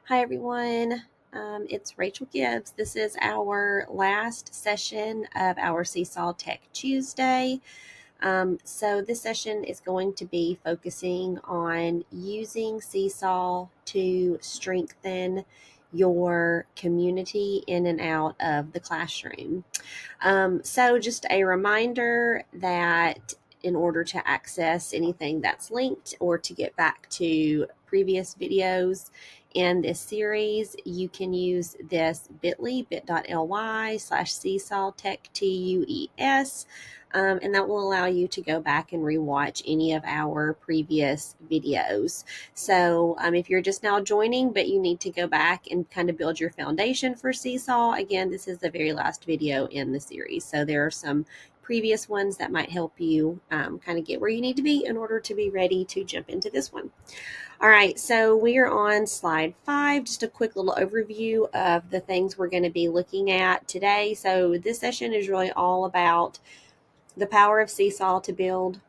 Hi, everyone. It's Rachel Gibbs. This is our last session of our Seesaw Tech Tuesday. So, this session is going to be focusing on using Seesaw to strengthen your community in and out of the classroom. So, just a reminder that in order to access anything that's linked or to get back to previous videos in this series, you can use this bit.ly/seesaw tech TUES. And that will allow you to go back and rewatch any of our previous videos. So if you're just now joining, but you need to go back and kind of build your foundation for Seesaw, again, this is the very last video in the series. So there are some previous ones that might help you kind of get where you need to be in order to be ready to jump into this one. All right, so we are on slide 5, just a quick little overview of the things we're going to be looking at today. So this session is really all about the power of Seesaw to build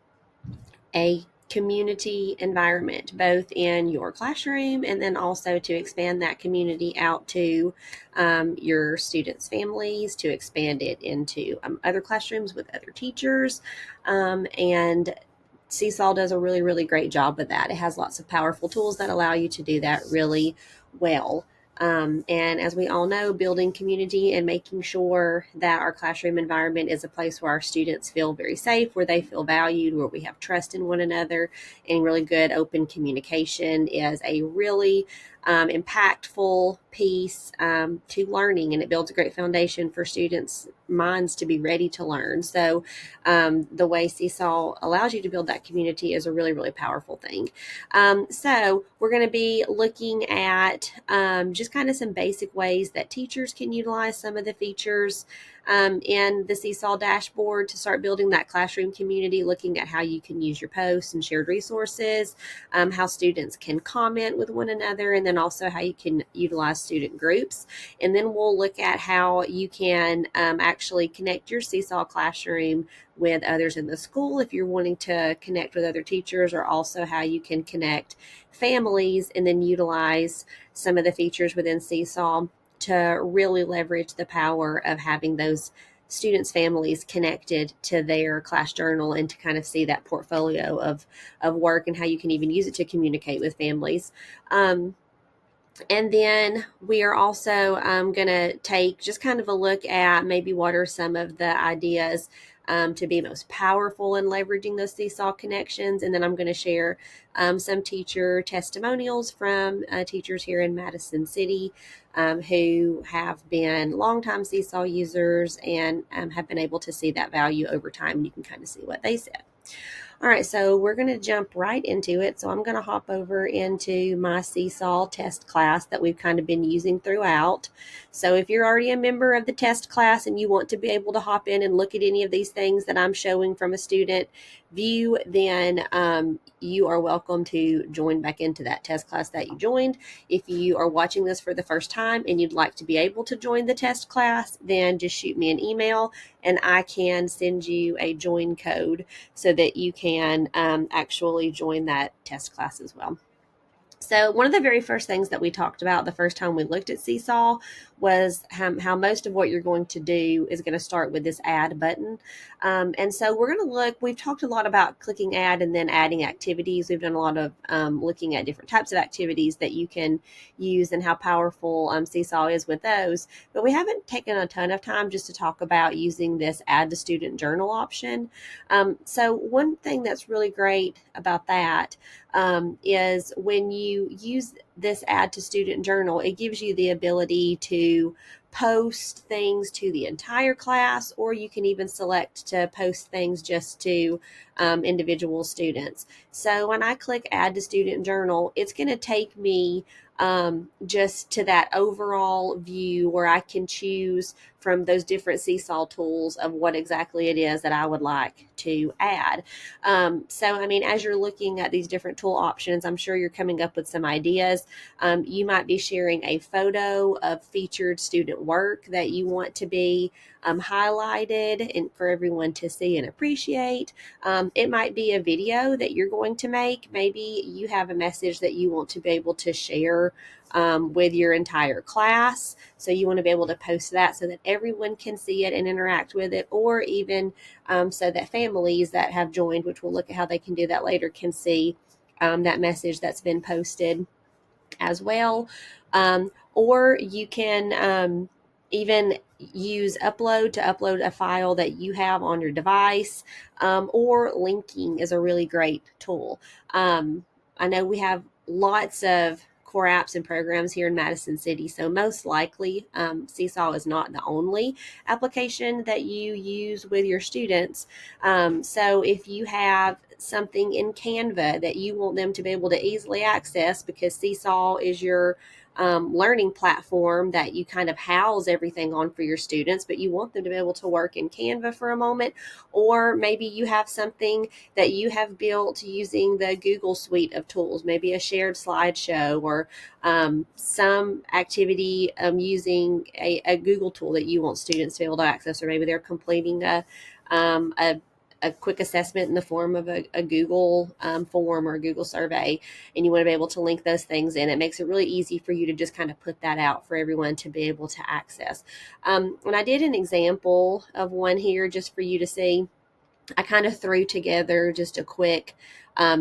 a community environment, both in your classroom and then also to expand that community out to your students' families, to expand it into other classrooms with other teachers. And Seesaw does a really, really great job with that. It has lots of powerful tools that allow you to do that really well. And as we all know, building community and making sure that our classroom environment is a place where our students feel very safe, where they feel valued, where we have trust in one another, and really good open communication is a really impactful piece to learning, and it builds a great foundation for students' minds to be ready to learn. So the way Seesaw allows you to build that community is a really, really powerful thing. So we're going to be looking at just kind of some basic ways that teachers can utilize some of the features in the Seesaw dashboard to start building that classroom community, looking at how you can use your posts and shared resources, how students can comment with one another, and then also how you can utilize student groups. And then we'll look at how you can actually connect your Seesaw classroom with others in the school if you're wanting to connect with other teachers, or also how you can connect families and then utilize some of the features within Seesaw to really leverage the power of having those students' families connected to their class journal and to kind of see that portfolio of work and how you can even use it to communicate with families. And then we are also going to take just kind of a look at maybe what are some of the ideas to be most powerful in leveraging those Seesaw connections. And then I'm going to share some teacher testimonials from teachers here in Madison City who have been longtime Seesaw users and have been able to see that value over time. And you can kind of see what they said. All right, so we're going to jump right into it. So I'm going to hop over into my Seesaw test class that we've kind of been using throughout. So if you're already a member of the test class and you want to be able to hop in and look at any of these things that I'm showing from a student view, then you are welcome to join back into that test class that you joined. If you are watching this for the first time and you'd like to be able to join the test class, then just shoot me an email and I can send you a join code so that you can actually join that test class as well. So one of the very first things that we talked about the first time we looked at Seesaw was how most of what you're going to do is going to start with this add button. And so we're going to look, we've talked a lot about clicking add and then adding activities. We've done a lot of looking at different types of activities that you can use and how powerful Seesaw is with those. But we haven't taken a ton of time just to talk about using this add to student journal option. So one thing that's really great about that is when you use this add to student journal, it gives you the ability to post things to the entire class, or you can even select to post things just to individual students. So when I click add to student journal, it's going to take me just to that overall view where I can choose from those different Seesaw tools of what exactly it is that I would like to add. So, I mean, as you're looking at these different tool options, I'm sure you're coming up with some ideas. You might be sharing a photo of featured student work that you want to be highlighted and for everyone to see and appreciate. It might be a video that you're going to make. Maybe you have a message that you want to be able to share with your entire class. So you want to be able to post that so that everyone can see it and interact with it, or even so that families that have joined, which we'll look at how they can do that later, can see that message that's been posted as well. Or you can even use upload to upload a file that you have on your device, or linking is a really great tool. I know we have lots of core apps and programs here in Madison City, so most likely Seesaw is not the only application that you use with your students. So if you have something in Canva that you want them to be able to easily access, because Seesaw is your learning platform that you kind of house everything on for your students, but you want them to be able to work in Canva for a moment. Or maybe you have something that you have built using the Google suite of tools, maybe a shared slideshow, or some activity using a Google tool that you want students to be able to access, or maybe they're completing um, a a quick assessment in the form of a Google form or a Google survey, and you want to be able to link those things in. It makes it really easy for you to just kind of put that out for everyone to be able to access. And I did an example of one here just for you to see. I kind of threw together just a quick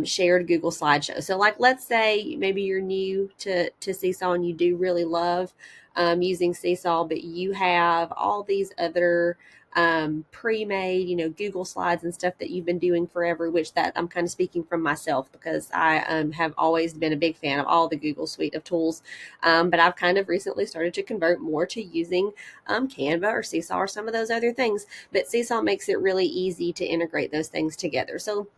shared Google slideshow. So, like, let's say maybe you're new to Seesaw and you do really love using Seesaw, but you have all these other pre-made, Google slides and stuff that you've been doing forever, which that I'm kind of speaking from myself because I have always been a big fan of all the Google suite of tools. But I've kind of recently started to convert more to using Canva or Seesaw or some of those other things. But Seesaw makes it really easy to integrate those things together. So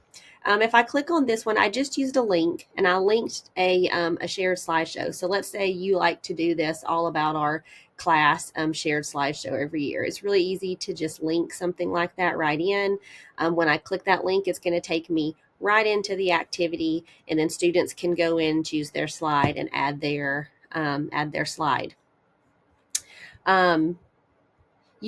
if I click on this one, I just used a link and I linked a shared slideshow. So let's say you like to do this all about our class shared slideshow every year. It's really easy to just link something like that right in. When I click that link, it's going to take me right into the activity, and then students can go in, choose their slide, and add their slide. You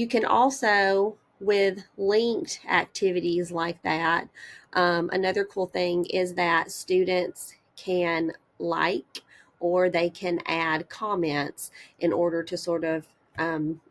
can also, with linked activities like that, another cool thing is that students can like or they can add comments in order to sort of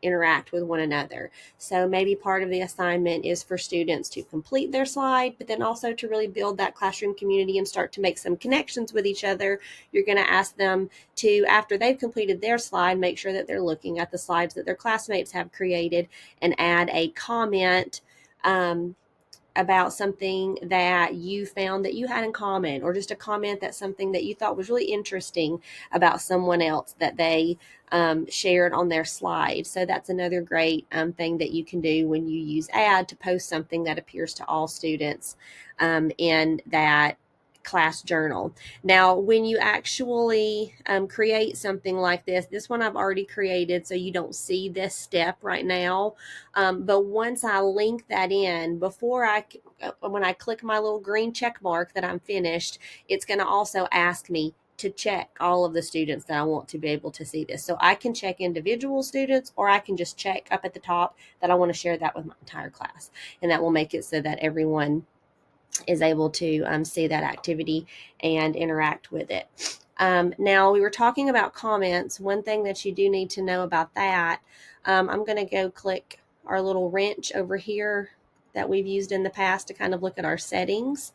interact with one another. So maybe part of the assignment is for students to complete their slide, but then also to really build that classroom community and start to make some connections with each other. You're going to ask them to, after they've completed their slide, make sure that they're looking at the slides that their classmates have created and add a comment about something that you found that you had in common, or just a comment that's something that you thought was really interesting about someone else that they shared on their slide. So that's another great thing that you can do when you use add to post something that appears to all students in that class journal. Now, when you actually create something like this one I've already created, so you don't see this step right now. But once I link that in, when I click my little green check mark that I'm finished, it's going to also ask me to check all of the students that I want to be able to see this. So I can check individual students, or I can just check up at the top that I want to share that with my entire class. And that will make it so that everyone is able to see that activity and interact with it. Now, we were talking about comments. One thing that you do need to know about that, I'm going to go click our little wrench over here that we've used in the past to kind of look at our settings.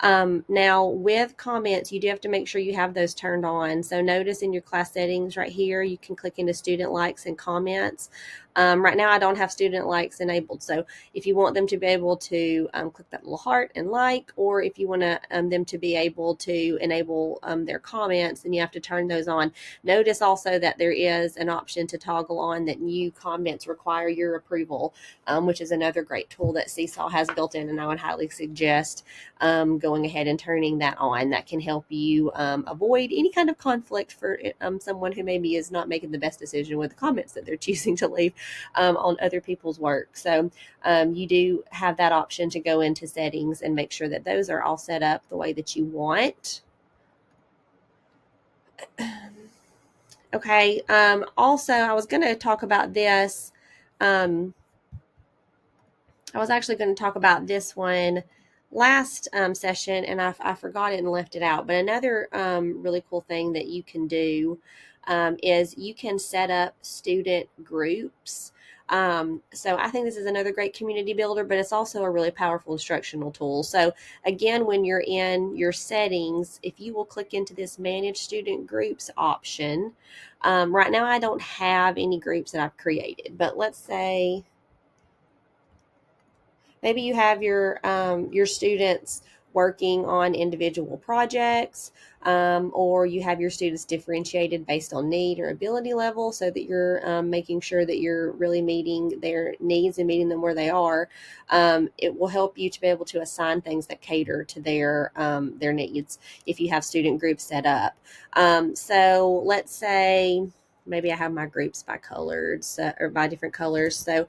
Now, with comments, you do have to make sure you have those turned on. So notice in your class settings right here, you can click into student likes and comments. Right now, I don't have student likes enabled. So if you want them to be able to click that little heart and like, or if you want them to be able to enable their comments, then you have to turn those on. Notice also that there is an option to toggle on that new comments require your approval, which is another great tool that Seesaw has built in, and I would highly suggest going ahead and turning that on. That can help you avoid any kind of conflict for someone who maybe is not making the best decision with the comments that they're choosing to leave on other people's work. So you do have that option to go into settings and make sure that those are all set up the way that you want. Okay. Also, I was going to talk about this. I was actually going to talk about this one last session, and I forgot it and left it out. But another really cool thing that you can do is you can set up student groups. So I think this is another great community builder, but it's also a really powerful instructional tool. So again, when you're in your settings, if you will click into this manage student groups option, right now I don't have any groups that I've created, but let's say maybe you have your students working on individual projects, or you have your students differentiated based on need or ability level, so that you're making sure that you're really meeting their needs and meeting them where they are. It will help you to be able to assign things that cater to their needs if you have student groups set up. So let's say maybe I have my groups by colored, or by different colors. So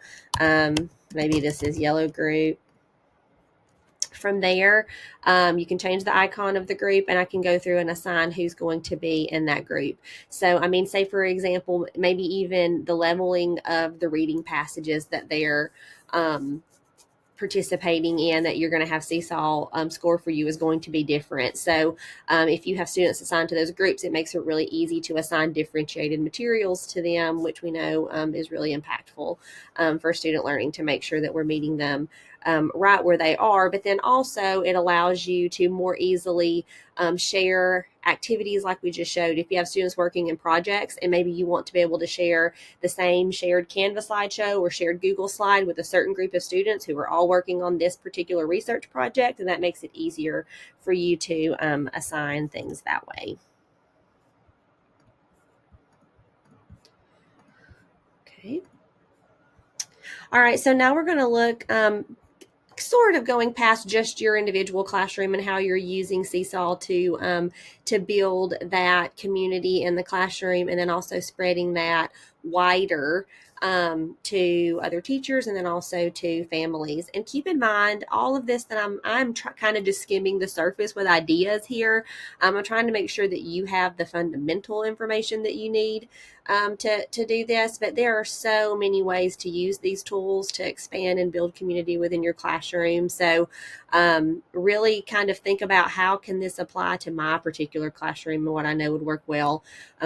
maybe this is yellow group. From there, you can change the icon of the group, and I can go through and assign who's going to be in that group. So, I mean, say for example, maybe even the leveling of the reading passages that they're participating in, that you're going to have Seesaw score for you, is going to be different. So if you have students assigned to those groups, it makes it really easy to assign differentiated materials to them, which we know is really impactful for student learning, to make sure that we're meeting them right where they are. But then also it allows you to more easily share activities like we just showed. If you have students working in projects and maybe you want to be able to share the same shared Canva slideshow or shared Google slide with a certain group of students who are all working on this particular research project, and that makes it easier for you to assign things that way. Okay. All right, so now we're going to look sort of going past just your individual classroom and how you're using Seesaw to build that community in the classroom, and then also spreading that wider to other teachers and then also to families. And keep in mind, all of this that I'm kind of just skimming the surface with ideas here. I'm trying to make sure that you have the fundamental information that you need to do this, but there are so many ways to use these tools to expand and build community within your classroom. So really kind of think about, how can this apply to my particular classroom and what I know would work well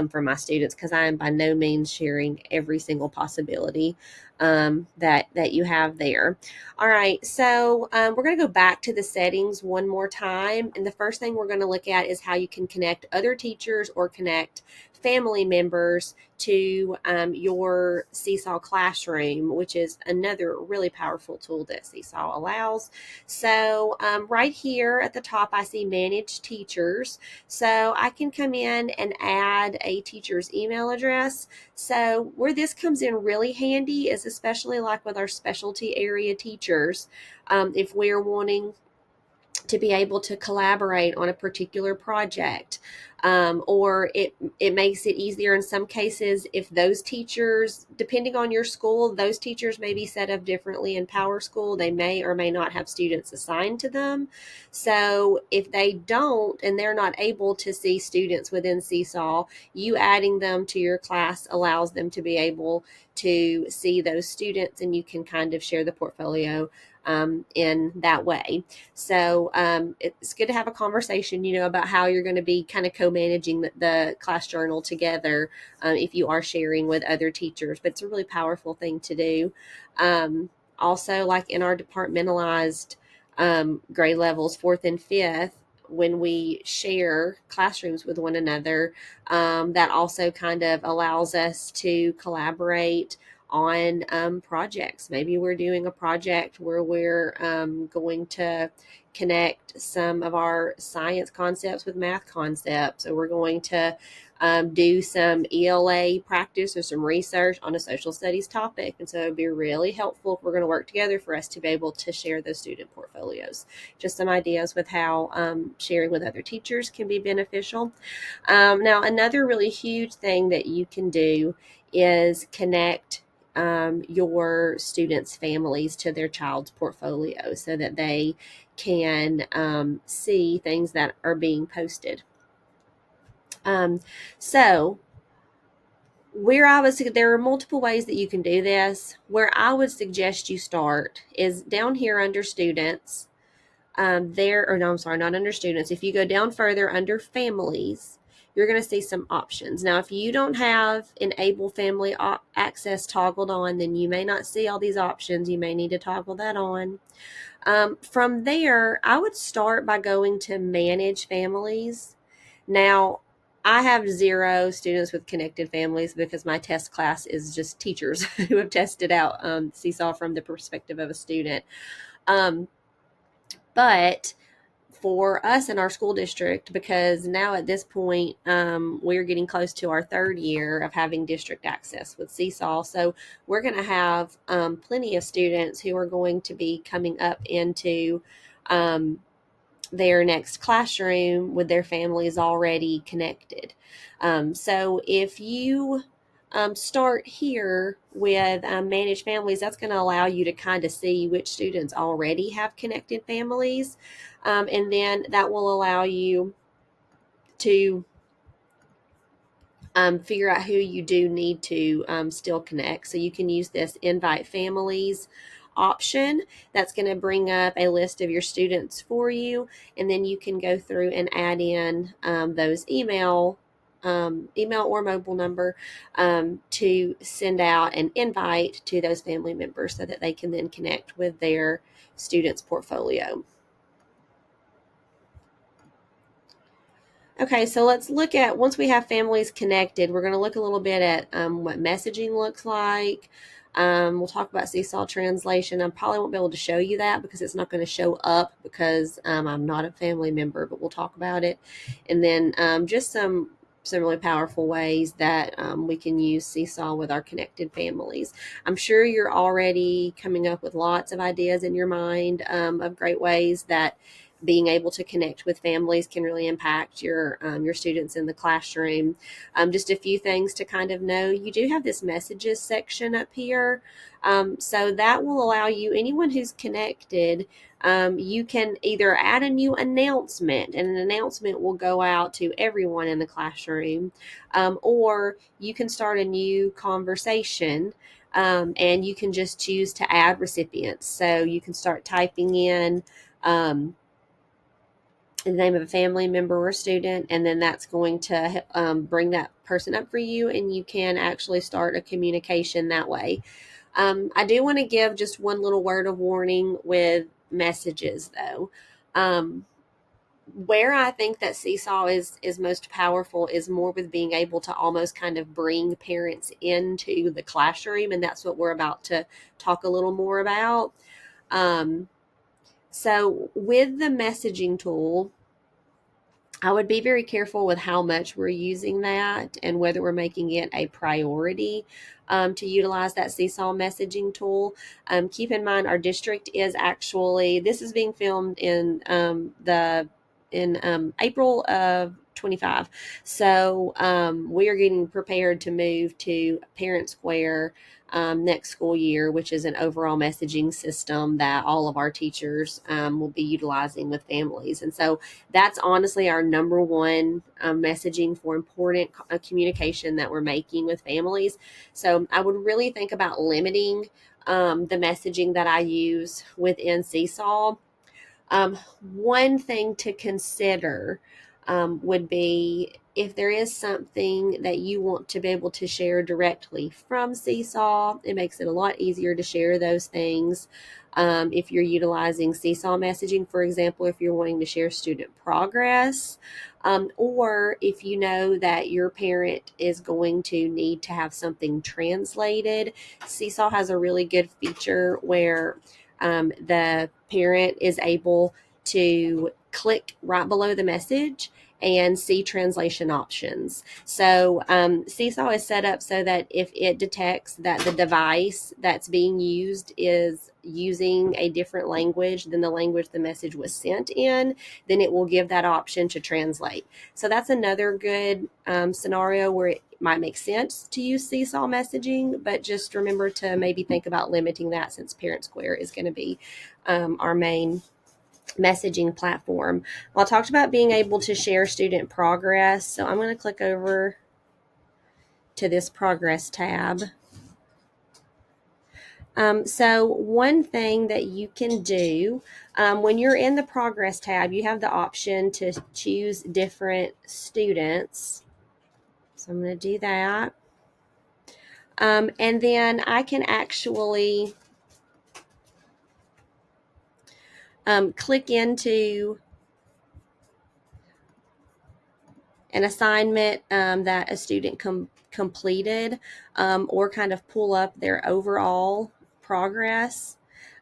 for my students, because I am by no means sharing every single possibility that you have there. All right, so we're going to go back to the settings one more time, and the first thing we're going to look at is how you can connect other teachers or connect family members to your Seesaw classroom, which is another really powerful tool that Seesaw allows. So right here at the top, I see manage teachers. So I can come in and add a teacher's email address. So where this comes in really handy is especially like with our specialty area teachers, if we're wanting to be able to collaborate on a particular project, or it makes it easier in some cases if those teachers, depending on your school, those teachers may be set up differently in Power School. They may or may not have students assigned to them. So if they don't and they're not able to see students within Seesaw, you adding them to your class allows them to be able to see those students, and you can kind of share the portfolio in that way. So it's good to have a conversation, about how you're going to be kind of co-managing the class journal together if you are sharing with other teachers. But it's a really powerful thing to do. Also, like in our departmentalized grade levels, 4th and 5th, when we share classrooms with one another, that also kind of allows us to collaborate on projects. Maybe we're doing a project where we're going to connect some of our science concepts with math concepts, or we're going to do some ELA practice or some research on a social studies topic. And so it'd be really helpful if we're going to work together for us to be able to share those student portfolios. Just some ideas with how sharing with other teachers can be beneficial. Now, another really huge thing that you can do is connect your students' families to their child's portfolio, so that they can see things that are being posted. So There are multiple ways that you can do this. Where I would suggest you start is down here under students. Or no, I'm sorry, not under students. If you go down further under families, you're going to see some options. Now, if you don't have enable family access toggled on, then you may not see all these options. You may need to toggle that on. From there, I would start by going to manage families. Now, I have 0 students with connected families because my test class is just teachers who have tested out Seesaw from the perspective of a student. Um, but for us in our school district, because now at this point we're getting close to our 3rd year of having district access with Seesaw, so we're going to have plenty of students who are going to be coming up into um, their next classroom with their families already connected. So if you start here with managed families, that's going to allow you to kind of see which students already have connected families. And then that will allow you to figure out who you do need to still connect. So you can use this invite families option. That's going to bring up a list of your students for you, and then you can go through and add in those email or mobile number to send out an invite to those family members so that they can then connect with their students' portfolio. Okay, so let's look at, once we have families connected, we're going to look a little bit at what messaging looks like. We'll talk about Seesaw translation. I probably won't be able to show you that because it's not going to show up because I'm not a family member, but we'll talk about it. And then just some really powerful ways that we can use Seesaw with our connected families. I'm sure you're already coming up with lots of ideas in your mind of great ways that being able to connect with families can really impact your students in the classroom. Just a few things to kind of know. You do have this messages section up here. So that will allow you, anyone who's connected, you can either add a new announcement, and an announcement will go out to everyone in the classroom, or you can start a new conversation. And you can just choose to add recipients. So you can start typing in the name of a family member or student, and then that's going to bring that person up for you, and you can actually start a communication that way. I do want to give just one little word of warning with messages, though. Where I think that Seesaw is most powerful is more with being able to almost kind of bring parents into the classroom, and that's what we're about to talk a little more about. Um, so with the messaging tool, I would be very careful with how much we're using that and whether we're making it a priority to utilize that Seesaw messaging tool. Keep in mind, our district is actually, this is being filmed in April of 25. So we are getting prepared to move to Parent Square next school year, which is an overall messaging system that all of our teachers will be utilizing with families. And so that's honestly our number one messaging for important communication that we're making with families. So I would really think about limiting the messaging that I use within Seesaw. One thing to consider would be if there is something that you want to be able to share directly from Seesaw, it makes it a lot easier to share those things. If you're utilizing Seesaw messaging, for example, if you're wanting to share student progress, or if you know that your parent is going to need to have something translated, Seesaw has a really good feature where the parent is able to click right below the message and see translation options. So Seesaw is set up so that if it detects that the device that's being used is using a different language than the language the message was sent in, then it will give that option to translate. So that's another good scenario where it might make sense to use Seesaw messaging, but just remember to maybe think about limiting that, since Parent Square is going to be our main messaging platform. Well, I talked about being able to share student progress, so I'm going to click over to this progress tab. So one thing that you can do when you're in the progress tab, you have the option to choose different students. So I'm going to do that. And then I can actually click into an assignment that a student completed, or kind of pull up their overall progress.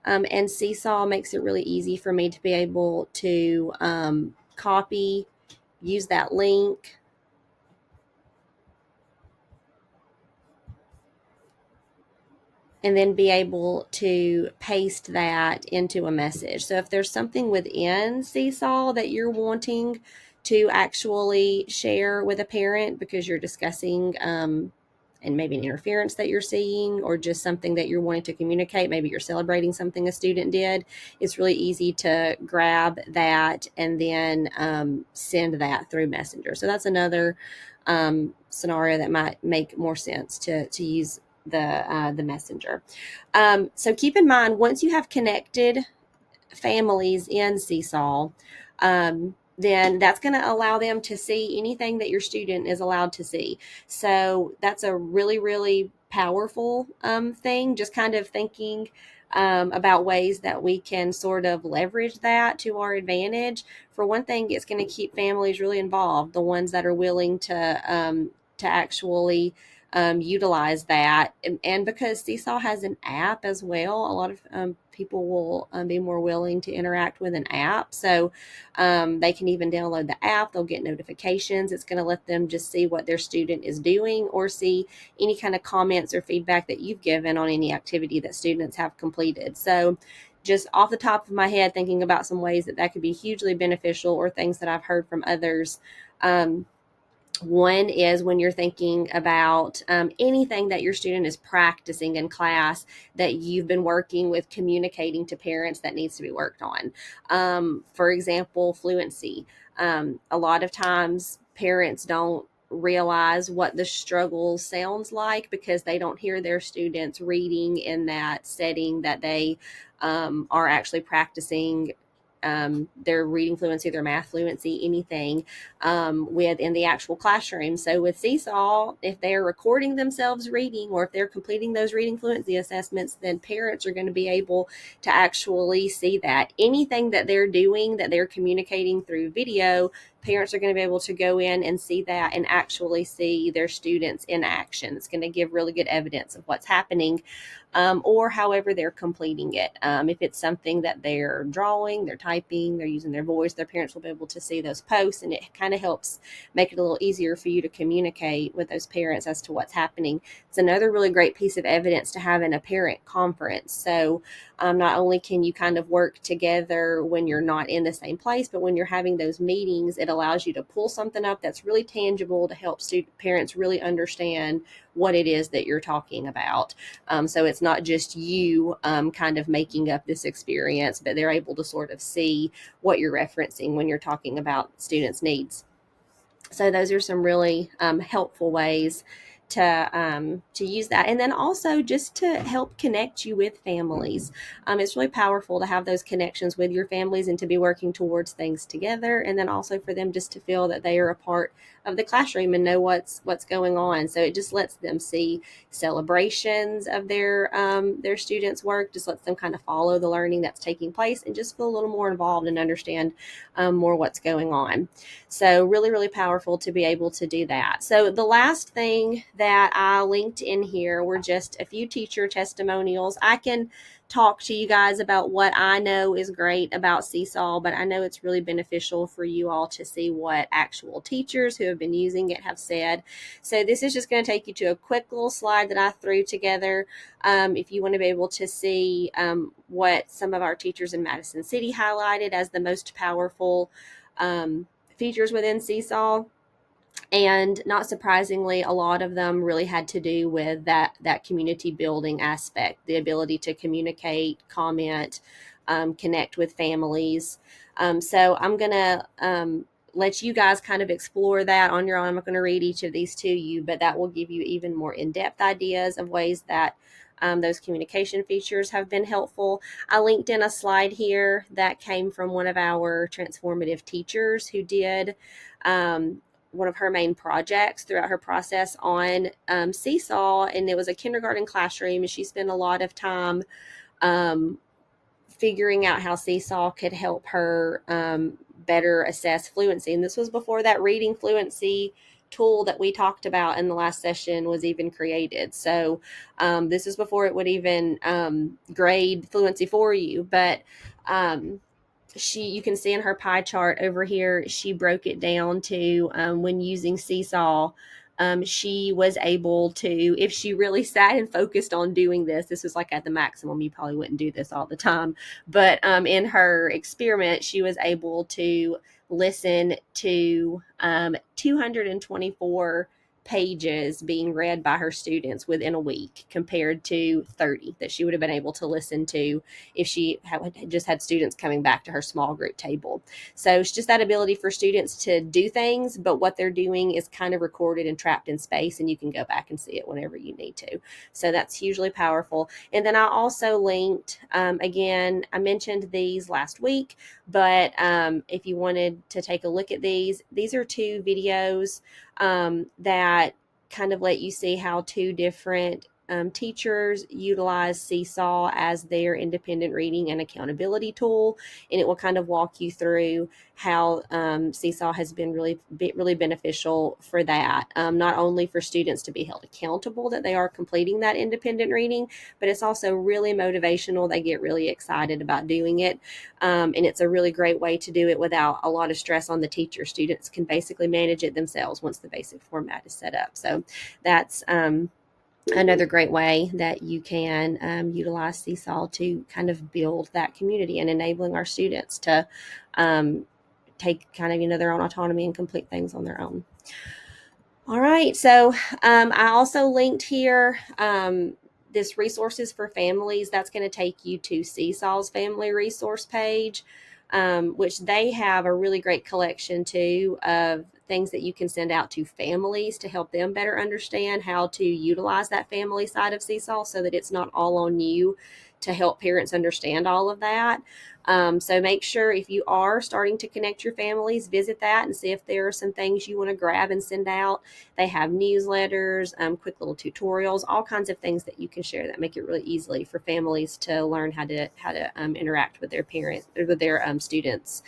And Seesaw makes it really easy for me to be able to copy, use that link, and then be able to paste that into a message. So if there's something within Seesaw that you're wanting to actually share with a parent because you're discussing and maybe an interference that you're seeing, or just something that you're wanting to communicate, maybe you're celebrating something a student did, it's really easy to grab that and then send that through Messenger. So that's another scenario that might make more sense to use the messenger. So keep in mind, once you have connected families in Seesaw, then that's going to allow them to see anything that your student is allowed to see. So that's a really, really powerful thing, just kind of thinking about ways that we can sort of leverage that to our advantage. For one thing, it's going to keep families really involved, the ones that are willing to actually utilize that. And because Seesaw has an app as well, a lot of people will be more willing to interact with an app. So they can even download the app. They'll get notifications. It's going to let them just see what their student is doing, or see any kind of comments or feedback that you've given on any activity that students have completed. So just off the top of my head, thinking about some ways that could be hugely beneficial, or things that I've heard from others. One is when you're thinking about anything that your student is practicing in class that you've been working with communicating to parents that needs to be worked on. For example, fluency. A lot of times parents don't realize what the struggle sounds like because they don't hear their students reading in that setting that they are actually practicing their reading fluency, their math fluency, anything within the actual classroom. So with Seesaw, if they're recording themselves reading, or if they're completing those reading fluency assessments, then parents are going to be able to actually see that. Anything that they're doing, that they're communicating through video, parents are going to be able to go in and see that and actually see their students in action. It's going to give really good evidence of what's happening, or however they're completing it. If it's something that they're drawing, they're typing, they're using their voice, their parents will be able to see those posts, and it kind of helps make it a little easier for you to communicate with those parents as to what's happening. It's another really great piece of evidence to have in a parent conference. So not only can you kind of work together when you're not in the same place, but when you're having those meetings, it allows you to pull something up that's really tangible to help parents really understand what it is that you're talking about. So it's not just you kind of making up this experience, but they're able to sort of see what you're referencing when you're talking about students' needs. So those are some really helpful ways to use that. And then also just to help connect you with families. It's really powerful to have those connections with your families and to be working towards things together. And then also for them just to feel that they are a part of the classroom and know what's going on. So it just lets them see celebrations of their students' work, just lets them kind of follow the learning that's taking place and just feel a little more involved and understand more what's going on. So really, really powerful to be able to do that. So the last thing that I linked in here were just a few teacher testimonials. I can talk to you guys about what I know is great about Seesaw, but I know it's really beneficial for you all to see what actual teachers who have been using it have said. So this is just going to take you to a quick little slide that I threw together. If you want to be able to see what some of our teachers in Madison City highlighted as the most powerful features within Seesaw. And not surprisingly, a lot of them really had to do with that community building aspect, the ability to communicate, comment, connect with families. So I'm going to let you guys kind of explore that on your own. I'm not going to read each of these to you, but that will give you even more in-depth ideas of ways that those communication features have been helpful. I linked in a slide here that came from one of our transformative teachers who did one of her main projects throughout her process on Seesaw, and it was a kindergarten classroom, and she spent a lot of time um, figuring out how Seesaw could help her better assess fluency. And this was before that reading fluency tool that we talked about in the last session was even created. So this is before it would even grade fluency for you. But you can see in her pie chart over here, she broke it down to when using Seesaw. She was able to, if she really sat and focused on doing this was like at the maximum. You probably wouldn't do this all the time, but in her experiment, she was able to listen to 224 pages being read by her students within a week compared to 30 that she would have been able to listen to if she had just had students coming back to her small group table. So it's just that ability for students to do things, but what they're doing is kind of recorded and trapped in space, and you can go back and see it whenever you need to. So that's hugely powerful. And then I also linked, again, I mentioned these last week, but if you wanted to take a look at these are two videos that kind of let you see how two different teachers utilize Seesaw as their independent reading and accountability tool, and it will kind of walk you through how Seesaw has been really beneficial for that. Not only for students to be held accountable that they are completing that independent reading, but it's also really motivational. They get really excited about doing it, and it's a really great way to do it without a lot of stress on the teacher. Students can basically manage it themselves once the basic format is set up. So that's another great way that you can utilize Seesaw to kind of build that community and enabling our students to take kind of their own autonomy and complete things on their own. All right, so I also linked here this resources for families. That's going to take you to Seesaw's family resource page, which they have a really great collection too of things that you can send out to families to help them better understand how to utilize that family side of Seesaw so that it's not all on you to help parents understand all of that. So make sure if you are starting to connect your families, visit that and see if there are some things you want to grab and send out. They have newsletters, quick little tutorials, all kinds of things that you can share that make it really easily for families to learn how to interact with their parents or with their students.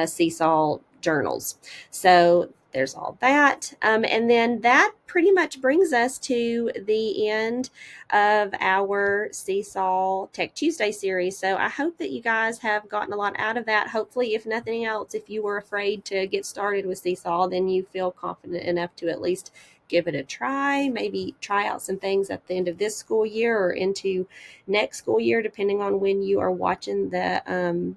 Seesaw journals. So there's all that. And then that pretty much brings us to the end of our Seesaw Tech Tuesday series. So I hope that you guys have gotten a lot out of that. Hopefully, if nothing else, if you were afraid to get started with Seesaw, then you feel confident enough to at least give it a try, maybe try out some things at the end of this school year or into next school year, depending on when you are watching the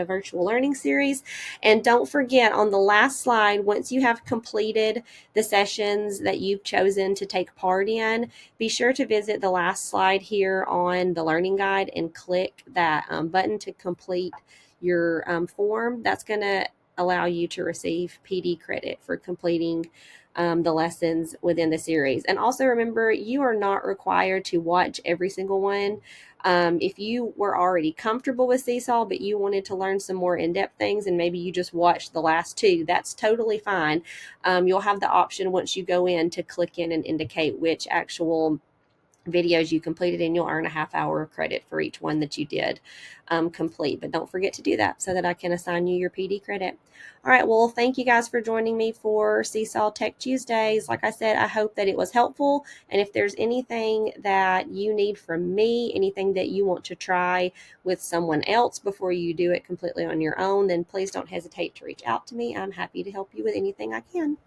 virtual learning series. And don't forget, on the last slide, once you have completed the sessions that you've chosen to take part in, be sure to visit the last slide here on the learning guide and click that button to complete your form. That's going to allow you to receive PD credit for completing the lessons within the series. And also remember, you are not required to watch every single one. If you were already comfortable with Seesaw, but you wanted to learn some more in-depth things and maybe you just watched the last two, that's totally fine. You'll have the option once you go in to click in and indicate which actual videos you completed, and you'll earn a half hour of credit for each one that you did complete. But don't forget to do that so that I can assign you your PD credit. All right, well, thank you guys for joining me for Seesaw Tech Tuesdays. Like I said, I hope that it was helpful. And if there's anything that you need from me, anything that you want to try with someone else before you do it completely on your own, then please don't hesitate to reach out to me. I'm happy to help you with anything I can.